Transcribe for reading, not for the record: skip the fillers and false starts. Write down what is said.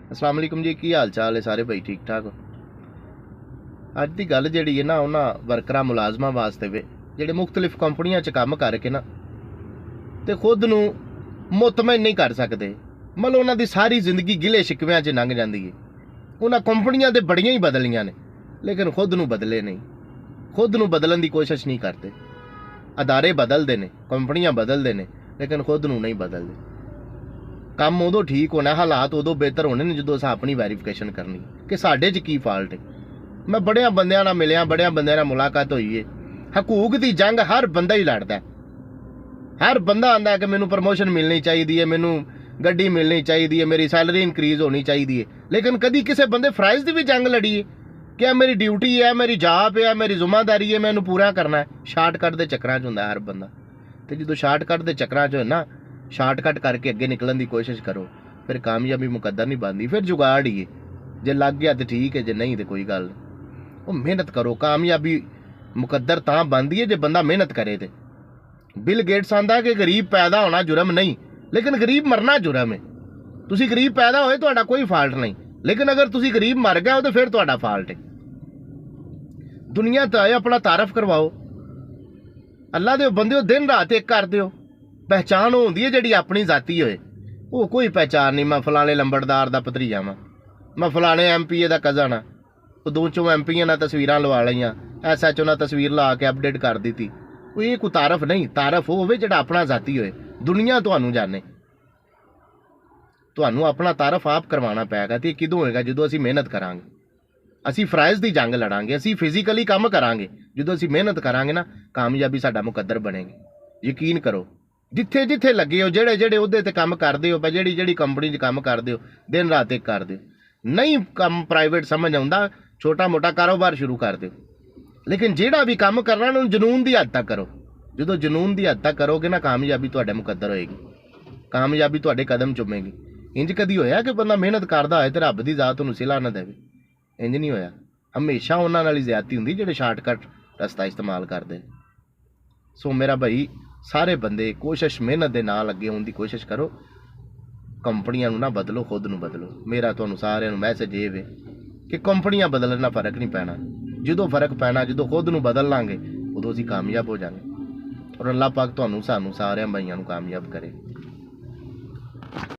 अस्सलाम वालेकुम जी, की हाल चाल है सारे भाई? ठीक ठाक हो? अज की गल जी है ना, उन्होंने वर्कर मुलाजमान वास्ते वे ਜਿਹੜੇ मुख्तलिफ कंपनियों च काम करके ना तो खुद ਨੂੰ मुतमइन नहीं कर सकते। मतलब उन्होंने सारी जिंदगी गिले शिकव्या च लंघ जाती है। उन्होंने कंपनियां तो बड़ियां ही बदलियां ने, लेकिन खुद ਨੂੰ बदले नहीं, खुद ਨੂੰ बदलने की कोशिश नहीं करते। अदारे बदलते हैं, कंपनियां बदलते हैं, लेकिन खुद ਨੂੰ नहीं बदलते। काम उदों ठीक होना, हालात उदों बेहतर होने ने जो असां अपनी वैरीफिकेशन करनी कि साडे च की फाल्ट है। मैं बड़िया बंदियां नाल मिलिया, बड़िया बंदियां नाल मुलाकात हुई है। हकूक की जंग हर बंदा ही लड़ता है। हर बंदा आंदा है कि मैनू प्रमोशन मिलनी चाहिए है, मैनू गड्डी मिलनी चाहिए है, मेरी सैलरी इंक्रीज होनी चाहिए है। लेकिन कभी किसी बंदे फ्राइज की भी जंग लड़ी है कि यह मेरी ड्यूटी है, मेरी जॉब है, मेरी जिम्मेदारी है, मैनू पूरा करना है। शार्टकट के चक्कर च हुंदा हर बंदा। तो जो शार्टकट के चक्कर च हो ना, शार्टकट करके अगे निकलने की कोशिश करो, फिर कामयाबी मुकद्दर नहीं बनती, फिर जुगाड़ ही है। जे लग गया तो ठीक है, जे नहीं तो कोई गल नहीं। वो मेहनत करो, कामयाबी मुकद्दर तां बनती है जे बंदा मेहनत करे। तो बिल गेट्स आंदा कि गरीब पैदा होना जुर्म नहीं, लेकिन गरीब मरना जुर्म है। तुसी गरीब पैदा होए तुहाडा कोई फाल्ट नहीं, लेकिन अगर तुसी गरीब मर गए हो तो फिर तुहाडा फाल्ट है। दुनिया तो आए अपना तारफ करवाओ। अल्लाह दे बंदे दिन रात एक करते हो। पहचान होंदी है जिहड़ी अपनी जाती होए, वो कोई पहचान नहीं। मैं फलाने लंबड़दार दा भतरीजा वां, मैं फलाने MPA दा कज़न हाँ। वो दो चों MPA नाल तस्वीरां लवा लईआं, SHO नाल तस्वीर ला के अपडेट कर दी। वो ये कोई तारफ नहीं। तारफ वो होवे जिहड़ा अपना जाती होए। दुनिया तुहानूं जाने, तुहानूं अपना तारफ आप करवाना पैगा। तो किदों होएगा? जदों असीं मेहनत करांगे, असीं फ्राइज की जंग लड़ांगे, असीं फिजिकली काम करांगे। जदों असीं मेहनत करांगे ना, कामयाबी साडा मुकद्दर बनेगी। यकीन करो, जिथे जिथे लगे हो, जेड़े जेड़े उहदे ते काम करदे हो, जेड़ी जेड़ी कंपनी च काम करदे हो, दिन रात एक करदे हो। नहीं काम प्राइवेट समझ आउंदा, छोटा मोटा कारोबार शुरू कर दो, लेकिन जेड़ा भी काम करना उन्हें जनून की हद तक करो। जो जनून की हद तक करोगे ना, कामयाबी तुहाडे मुकद्दर होएगी, कामयाबी तुहाडे कदम चुमेगी। इंज कदी होया कि बंदा मेहनत करदा होए ते रब दी जात उहनूं सिला ना देवे? इंज नहीं होया। हमेशा उन्हां नाल ही ज़्यादती हुंदी जिहड़े शार्टकट रस्ता इस्तेमाल करदे। सो मेरा भाई, सारे बंदे कोशिश मेहनत के नाल अगे होने की कोशिश करो। कंपनियां ना बदलो, खुद नूं बदलो। मेरा तुहानूं सारिआं नूं मैसेज ये वे कि कंपनियां बदलण नाल फर्क नहीं पैना। जो फर्क पैना, जो खुद नूं बदल लांगे, उदों असीं कामयाब हो जांगे। और अल्लाह पाक तुहानूं सानूं सारिआं भाईआं नूं कामयाब करे।